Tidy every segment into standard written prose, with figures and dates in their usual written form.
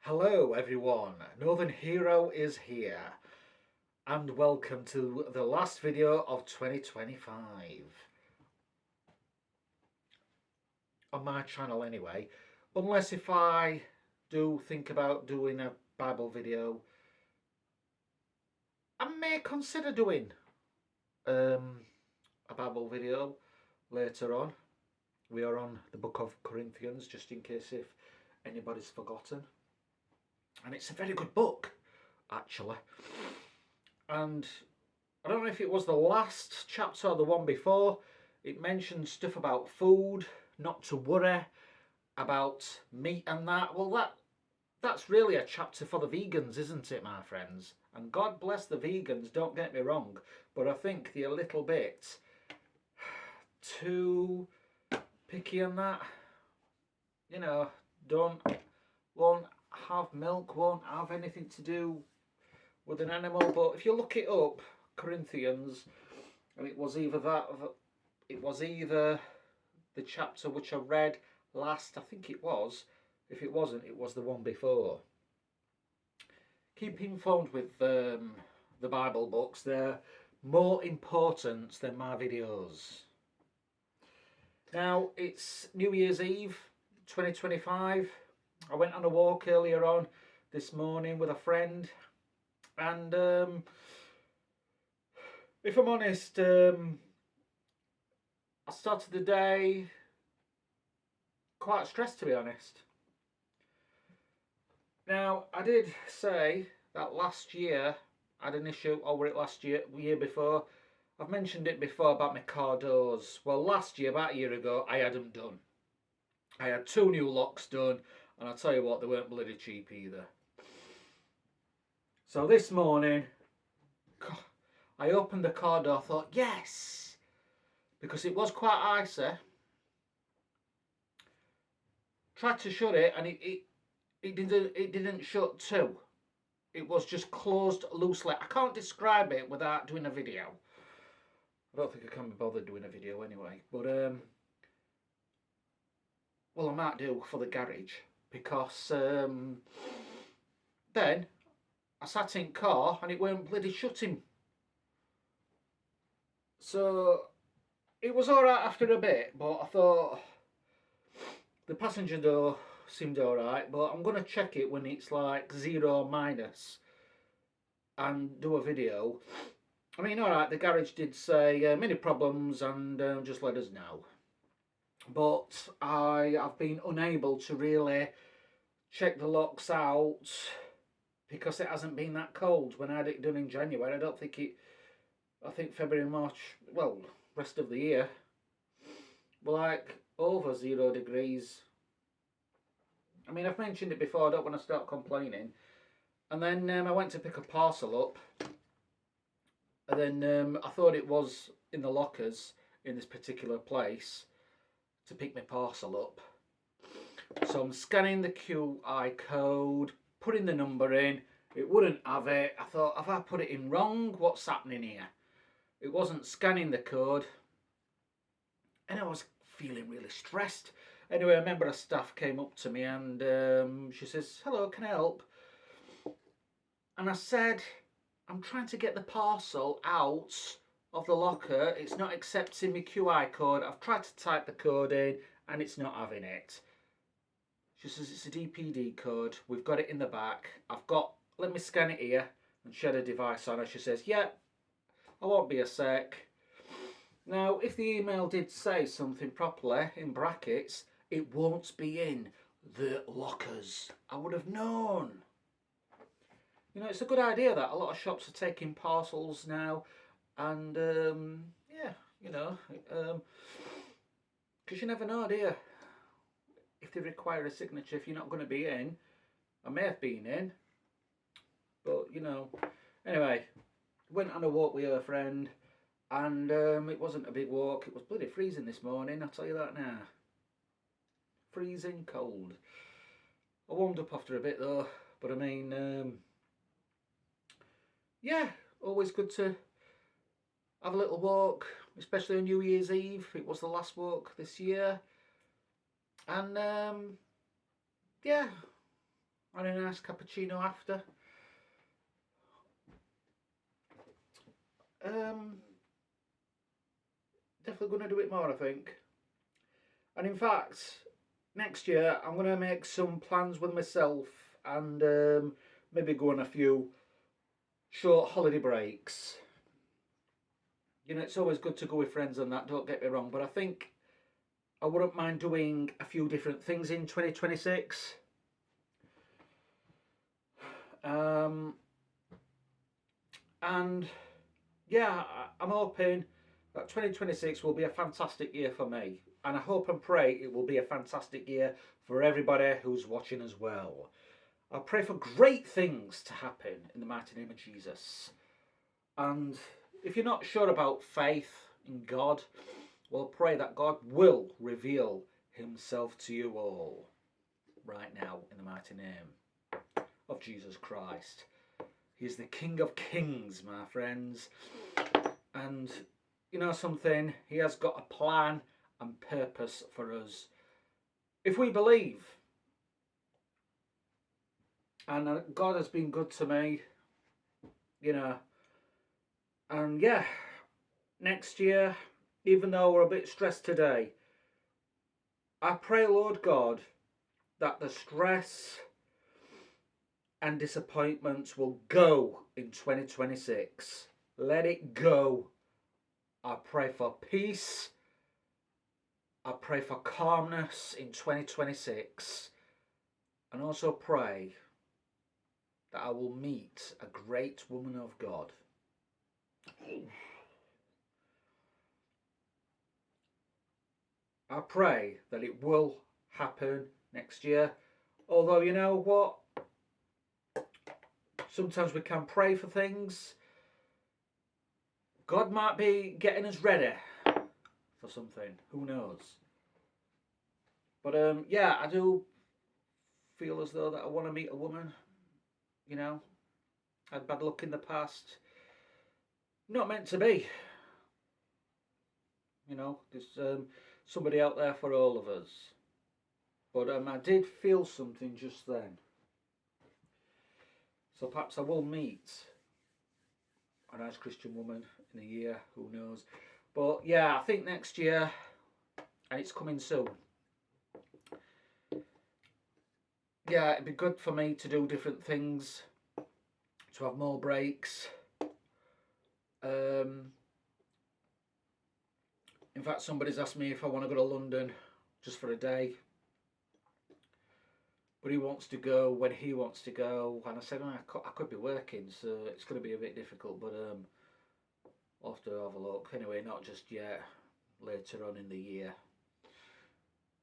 Hello everyone, Northern Hero is here and welcome to the last video of 2025 on my channel anyway, unless if I do think about doing a Bible video. I may consider doing a Bible video later on. We are on the book of Corinthians, just in case if anybody's forgotten, and it's a very good book actually. And I don't know if it was the last chapter or the one before, it mentioned stuff about food, not to worry about meat and that. Well, that's really a chapter for the vegans, isn't it, my friends? And God bless the vegans, don't get me wrong, but I think they're a little bit too picky on that. You know, won't have milk, won't have anything to do with an animal. But if you look it up, Corinthians, and it was either the chapter which I read last, I think it was. If it wasn't, it was the one before. Keep informed with the Bible books. They're more important than my videos. Now, it's New Year's Eve 2025. I went on a walk earlier on this morning with a friend, and if I'm honest, I started the day quite stressed, to be honest. Now, I did say that last year I had an issue, or were it last year, year before? I've mentioned it before about my car doors. Well, last year, about a year ago, I had them done. I had 2 new locks done, and I'll tell you what, they weren't bloody cheap either. So this morning, I opened the car door, thought, yes, because it was quite icy. Tried to shut it, and it didn't shut too. It was just closed loosely. I can't describe it without doing a video. I don't think I can be bothered doing a video anyway. But well, I might do for the garage, because then I sat in car and it weren't bloody shutting. So it was alright after a bit, but I thought the passenger door seemed alright, but I'm going to check it when it's like 0 minus and do a video. I mean, alright, the garage did say many problems and just let us know. But I have been unable to really check the locks out because it hasn't been that cold. When I had it done in January, I think February, March, well, rest of the year, were like over 0 degrees. I mean, I've mentioned it before, I don't want to start complaining. And then I went to pick a parcel up, and then I thought it was in the lockers in this particular place to pick my parcel up. So I'm scanning the QI code, putting the number in, it wouldn't have it. I thought, have I put it in wrong? What's happening here? It wasn't scanning the code, and I was feeling really stressed. Anyway, a member of staff came up to me and she says, hello, can I help? And I said, I'm trying to get the parcel out of the locker. It's not accepting my QI code. I've tried to type the code in and it's not having it. She says, it's a DPD code. We've got it in the back. Let me scan it here. And she had a device on her. She says, yeah, I won't be a sec. Now, if the email did say something properly, in brackets, it won't be in the lockers. I would have known. You know, it's a good idea that a lot of shops are taking parcels now, and yeah, you know, because you never know, do you? If they require a signature, if you're not going to be in. I may have been in, but you know. Anyway, went on a walk with a friend, and it wasn't a big walk. It was bloody freezing this morning, I'll tell you that now. Freezing cold. I warmed up after a bit though, but I mean, yeah, always good to have a little walk, especially on New Year's Eve. It was the last walk this year, and yeah, and a nice cappuccino after. Definitely going to do it more, I think. And in fact, next year I'm going to make some plans with myself and maybe go on a few short holiday breaks. You know, it's always good to go with friends and that, don't get me wrong, but I think I wouldn't mind doing a few different things in 2026. And yeah, I'm hoping that 2026 will be a fantastic year for me. And I hope and pray it will be a fantastic year for everybody who's watching as well. I pray for great things to happen in the mighty name of Jesus. And if you're not sure about faith in God, well, pray that God will reveal himself to you all right now in the mighty name of Jesus Christ. He is the King of Kings, my friends. And you know something? He has got a plan and purpose for us. If we believe. And God has been good to me, you know. And yeah, next year, even though we're a bit stressed today, I pray, Lord God, that the stress and disappointments will go in 2026. Let it go. I pray for peace. I pray for calmness in 2026. And also pray that I will meet a great woman of God. I pray that it will happen next year. Although, you know what? Sometimes we can pray for things. God might be getting us ready for something. Who knows? But yeah, I do feel as though that I want to meet a woman. You know, I had bad luck in the past. Not meant to be. You know, there's somebody out there for all of us. But I did feel something just then. So perhaps I will meet a nice Christian woman in a year, who knows. But yeah, I think next year, and it's coming soon. Yeah, it'd be good for me to do different things, to have more breaks. In fact, somebody's asked me if I want to go to London just for a day. But he wants to go when he wants to go, and I said I could be working, so it's going to be a bit difficult. But I'll have to have a look. Anyway, not just yet. Later on in the year,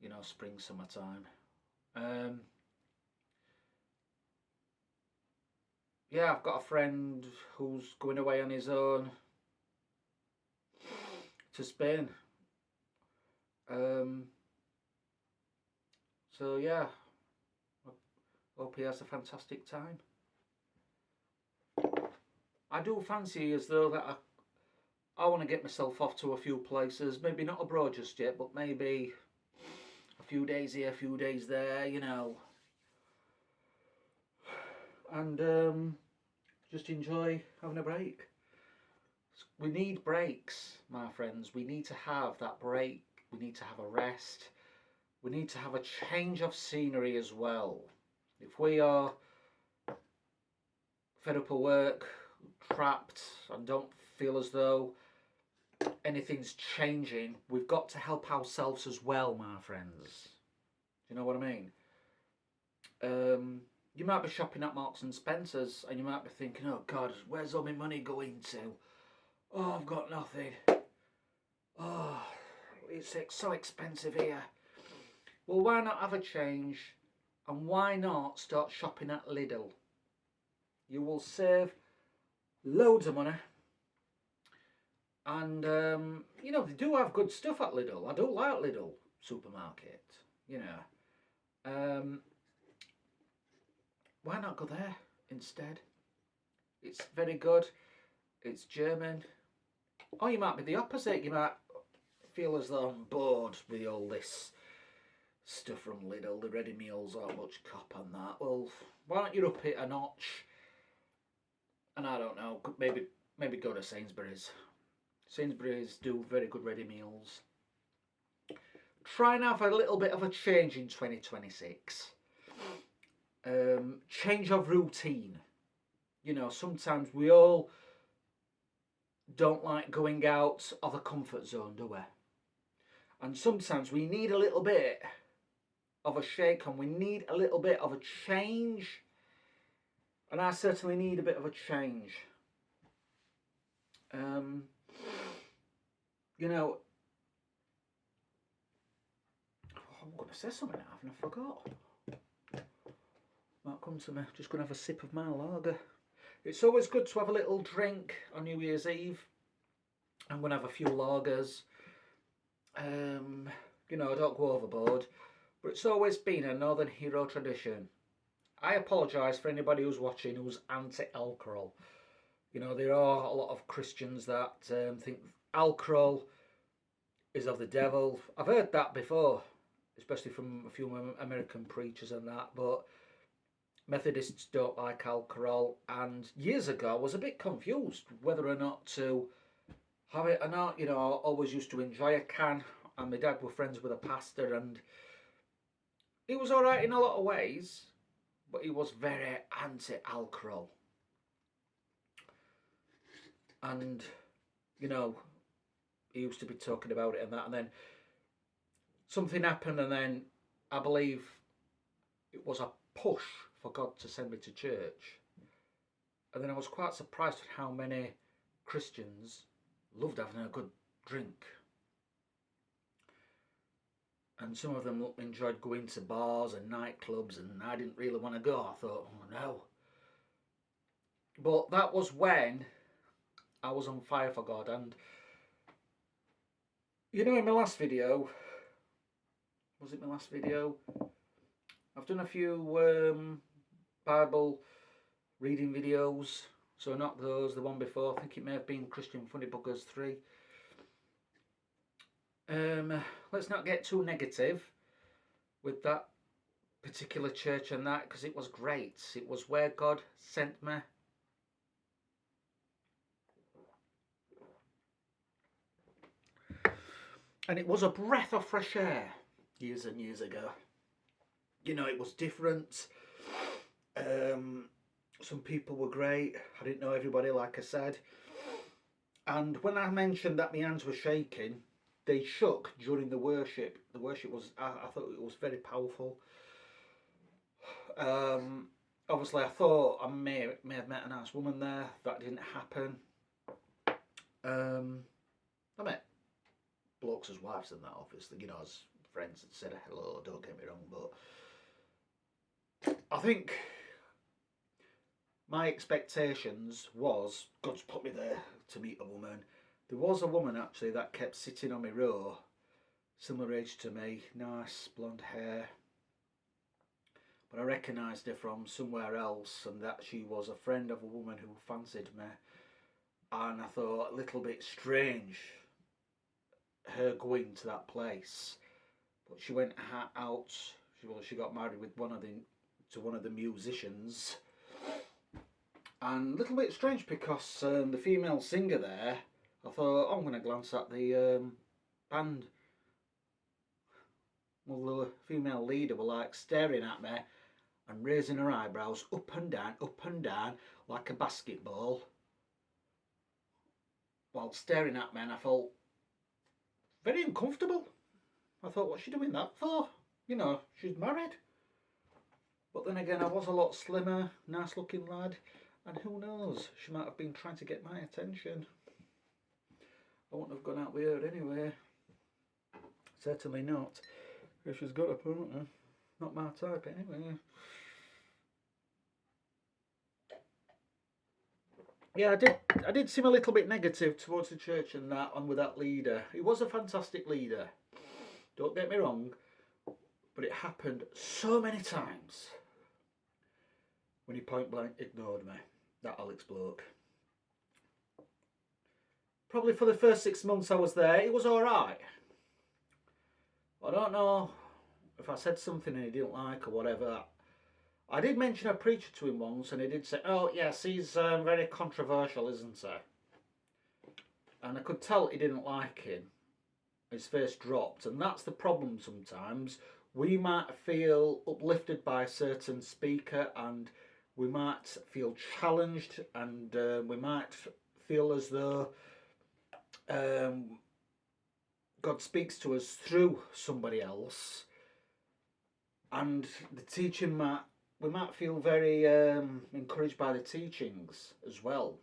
you know, spring, summertime. Yeah, I've got a friend who's going away on his own to Spain. So yeah, I hope he has a fantastic time. I do fancy as though that I want to get myself off to a few places, maybe not abroad just yet, but maybe a few days here, a few days there, you know. And just enjoy having a break. We need breaks, my friends. We need to have that break. We need to have a rest. We need to have a change of scenery as well. If we are fed up of work, trapped, and don't feel as though anything's changing, we've got to help ourselves as well, my friends. Do you know what I mean? You might be shopping at Marks and Spencer's and you might be thinking, oh God, where's all my money going to? Oh, I've got nothing. Oh, it's so expensive here. Well, why not have a change? And why not start shopping at Lidl? You will save loads of money. And, you know, they do have good stuff at Lidl. I do like Lidl supermarket, you know. Why not go there instead? It's very good. It's German. Or you might be the opposite. You might feel as though I'm bored with all this stuff from Lidl, the ready meals, aren't much cop on that. Well, why don't you up it a notch? And I don't know, maybe go to Sainsbury's. Sainsbury's do very good ready meals. Try and have a little bit of a change in 2026. Change of routine. You know, sometimes we all don't like going out of the comfort zone, do we? And sometimes we need a little bit of a shake and we need a little bit of a change. And I certainly need a bit of a change. You know, I'm going to say something now and I forgot. Might come to me. Just going to have a sip of my lager. It's always good to have a little drink on New Year's Eve. I'm going to have a few lagers. You know, I don't go overboard. But it's always been a Northern Hero tradition. I apologise for anybody who's watching who's anti-alcohol. You know, there are a lot of Christians that think alcohol is of the devil. I've heard that before, especially from a few American preachers and that, but Methodists don't like alcohol, and years ago I was a bit confused whether or not to have it or not. You know, I always used to enjoy a can, and my dad were friends with a pastor, and he was alright in a lot of ways, but he was very anti-alcohol. And, you know, he used to be talking about it and that, and then something happened, and then I believe it was a push for God to send me to church. And then I was quite surprised at how many Christians loved having a good drink. And some of them enjoyed going to bars and nightclubs, and I didn't really want to go. I thought, oh no. But that was when I was on fire for God. And, you know, in my last video, was it my last video? I've done a few Bible reading videos. So not those, the one before. I think it may have been Christian Funny Buggers 3. Let's not get too negative with that particular church and that, because it was great. It was where God sent me. And it was a breath of fresh air years and years ago. You know, it was different. Some people were great. I didn't know everybody, like I said. And when I mentioned that my hands were shaking, they shook during the worship. The worship was, I thought it was very powerful. Obviously, I thought I may have met a nice woman there. That didn't happen. I met blokes as wives and that, obviously, you know, as friends that said hello, don't get me wrong, but I think my expectations was God's put me there to meet a woman. There was a woman actually that kept sitting on my row, similar age to me, nice blonde hair, but I recognised her from somewhere else, and that she was a friend of a woman who fancied me, and I thought a little bit strange her going to that place. But she went out. She got married with one of the musicians, and a little bit strange because the female singer there, I thought, oh, I'm going to glance at the band. Well, the female leader were like staring at me and raising her eyebrows up and down like a basketball while staring at me, and I felt very uncomfortable. I thought, what's she doing that for? You know, she's married. But then again, I was a lot slimmer, nice looking lad, and who knows, she might have been trying to get my attention. I wouldn't have gone out with her anyway. Certainly not. If she's got a partner, not my type anyway. Yeah, I did seem a little bit negative towards the church and that, and with that leader. He was a fantastic leader, don't get me wrong, but it happened so many times when he point blank ignored me, that Alex bloke. Probably for the first 6 months I was there, it was alright. I don't know if I said something and he didn't like or whatever, I did mention a preacher to him once, and he did say, "Oh yes, he's very controversial, isn't he?" And I could tell he didn't like him. His face dropped, and that's the problem sometimes. We might feel uplifted by a certain speaker, and we might feel challenged, and we might feel as though God speaks to us through somebody else, and the teaching we might feel very encouraged by the teachings as well.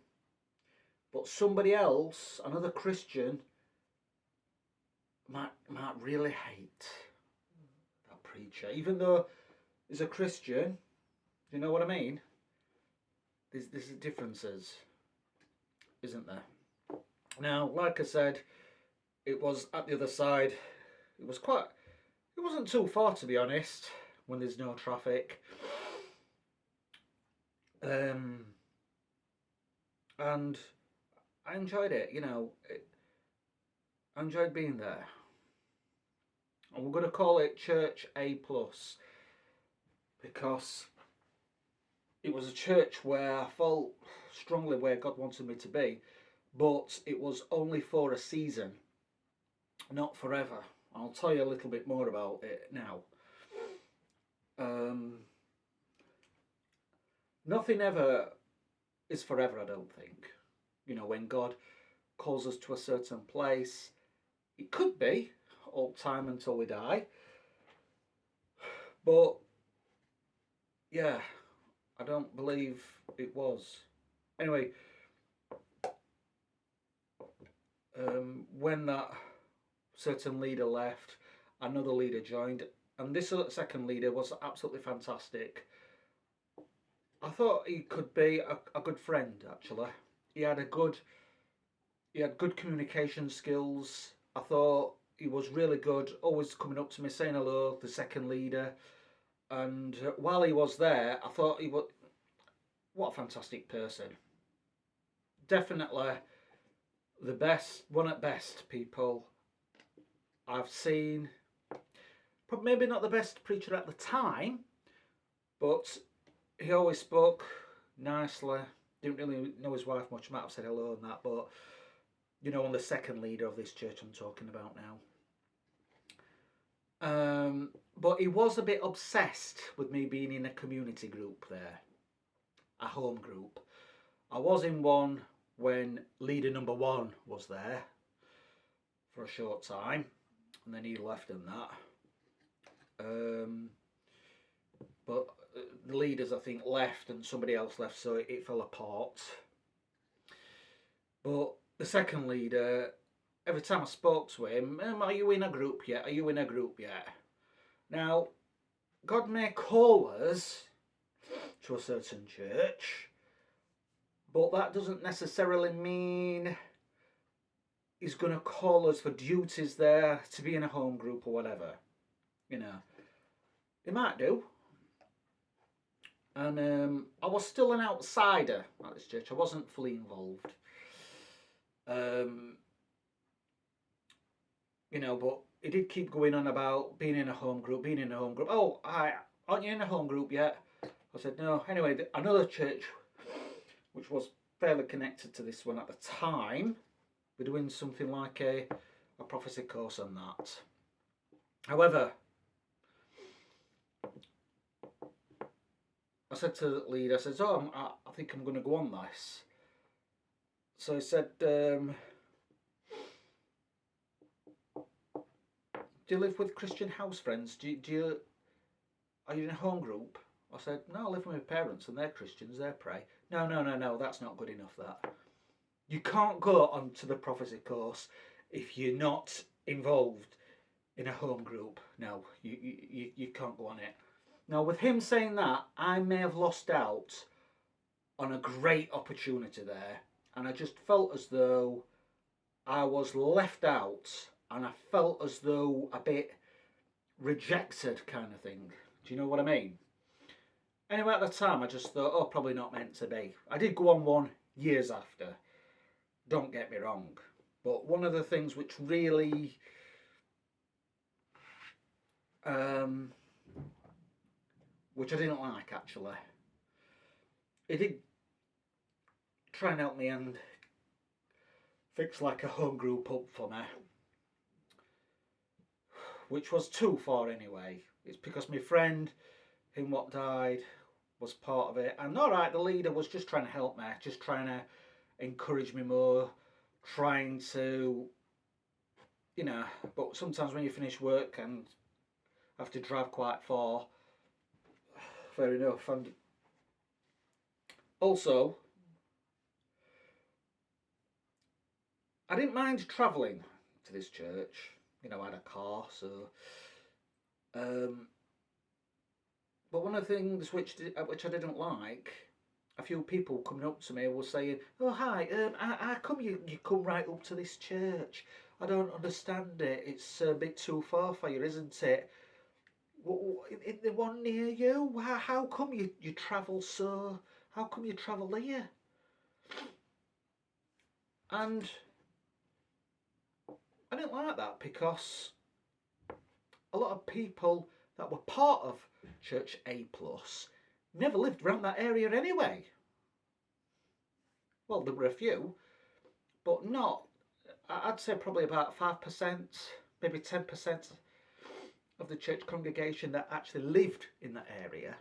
But somebody else, another Christian, might really hate that preacher, even though he's a Christian. Do you know what I mean? There's differences, isn't there? Now, like I said, it was at the other side. It wasn't too far, to be honest, when there's no traffic. And I enjoyed it, I enjoyed being there. And we're going to call it Church A+, because it was a church where I felt strongly where God wanted me to be, but it was only for a season, not forever. I'll tell you a little bit more about it now. Nothing ever is forever, I don't think. When God calls us to a certain place, it could be all time until we die. But yeah, I don't believe it was. Anyway, when that certain leader left, another leader joined, and this second leader was absolutely fantastic. I thought he could be a good friend, actually. He had good communication skills. I thought he was really good, always coming up to me, saying hello, the second leader. And while he was there, I thought what a fantastic person. Definitely the best, one at best people I've seen. Probably maybe not the best preacher at the time, but he always spoke nicely. Didn't really know his wife much. Might have said hello and that, but I'm the second leader of this church I'm talking about now. But he was a bit obsessed with me being in a community group there, a home group. I was in one when leader number 1 was there for a short time, and then he left and that. But the leaders, I think, left and somebody else left, so it fell apart. But the second leader, every time I spoke to him, are you in a group yet? Are you in a group yet? Now, God may call us to a certain church, but that doesn't necessarily mean he's going to call us for duties there, to be in a home group or whatever. He might do. And I was still an outsider at this church. I wasn't fully involved. But he did keep going on about being in a home group. Oh, aren't you in a home group yet? I said, no. Anyway, another church, which was fairly connected to this one at the time, we're doing something like a prophecy course on that. However, I said to the leader, I said, I think I'm going to go on this. So he said, do you live with Christian house friends? Are you in a home group? I said, no, I live with my parents and they're Christians, they pray. No, that's not good enough, that. You can't go onto the prophecy course if you're not involved in a home group. No, you can't go on it. Now, with him saying that, I may have lost out on a great opportunity there. And I just felt as though I was left out, and I felt as though a bit rejected, kind of thing. Do you know what I mean? Anyway, at the time, I just thought, probably not meant to be. I did go on one years after. Don't get me wrong. But one of the things which really um, which I didn't like actually. He did try and help me and fix like a home group up for me, which was too far anyway. It's because my friend, him what died, was part of it. And alright, the leader was just trying to help me, just trying to encourage me more, trying to, you know, but sometimes when you finish work and have to drive quite far, fair enough. And also, I didn't mind travelling to this church. You know, I had a car, so. But one of the things which I didn't like, a few people coming up to me were saying, "Oh hi, how come you come right up to this church? I don't understand it. It's a bit too far for you, isn't it? The one near you? How come you travel so? How come you travel here?" And I didn't like that because a lot of people that were part of Church A Plus never lived around that area anyway. Well, there were a few, but not. I'd say probably about 5%, maybe 10% of the church congregation that actually lived in that area.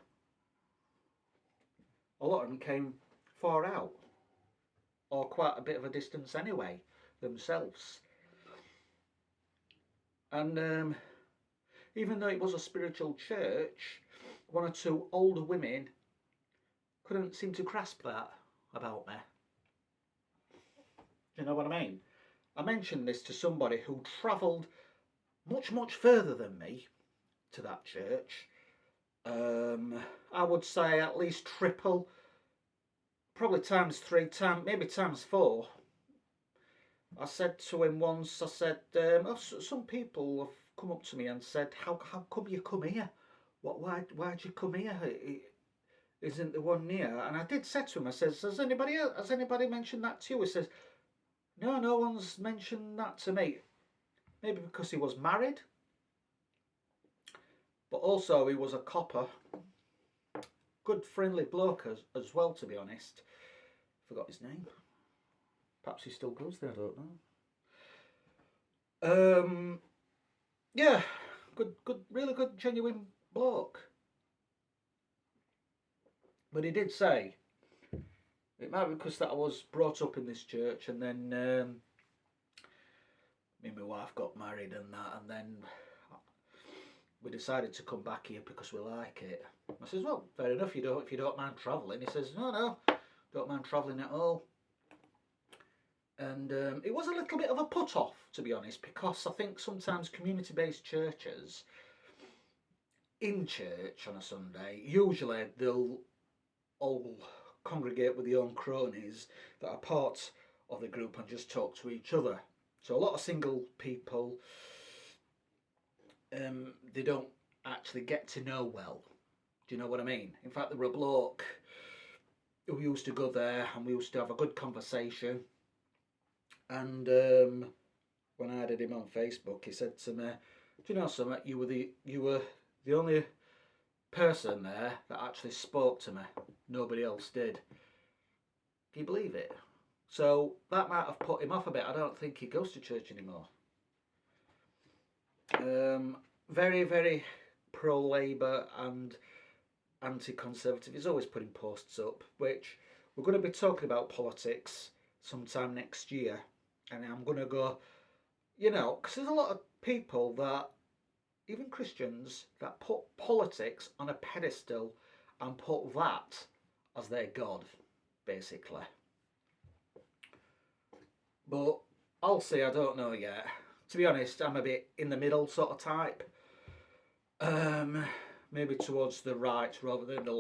A lot of them came far out, or quite a bit of a distance anyway, themselves. And even though it was a spiritual church, one or two older women couldn't seem to grasp that about me. Do you know what I mean? I mentioned this to somebody who travelled much, much further than me to that church. I would say at least triple, probably times 3, maybe times 4. I said to him once, I said, some people have come up to me and said, how come you come here? Why'd you come here? Isn't the one near? And I did say to him, I says, has anybody mentioned that to you? He says, no one's mentioned that to me. Maybe because he was married, but also he was a copper. Good friendly bloke as well, to be honest. Forgot his name. Perhaps he still goes there, I don't know. Yeah, good, really good, genuine bloke. But he did say, it might be because that I was brought up in this church, and then me and my wife got married and that, and then we decided to come back here because we like it. I says, well, fair enough, if you don't mind travelling. He says, no, don't mind travelling at all. And it was a little bit of a put off, to be honest, because I think sometimes community-based churches in church on a Sunday, usually they'll all congregate with their own cronies that are part of the group and just talk to each other. So a lot of single people, they don't actually get to know well. Do you know what I mean? In fact, there were a bloke who used to go there and we used to have a good conversation. And when I added him on Facebook, he said to me, "Do you know something? You were the only person there that actually spoke to me. Nobody else did." Can you believe it? So that might have put him off a bit. I don't think he goes to church anymore. Very, very pro-Labour and anti-Conservative. He's always putting posts up, which we're going to be talking about politics sometime next year. And I'm going to go, because there's a lot of people that, even Christians, that put politics on a pedestal and put that as their God, basically. But I'll say I don't know yet. To be honest, I'm a bit in the middle sort of type. Maybe towards the right rather than the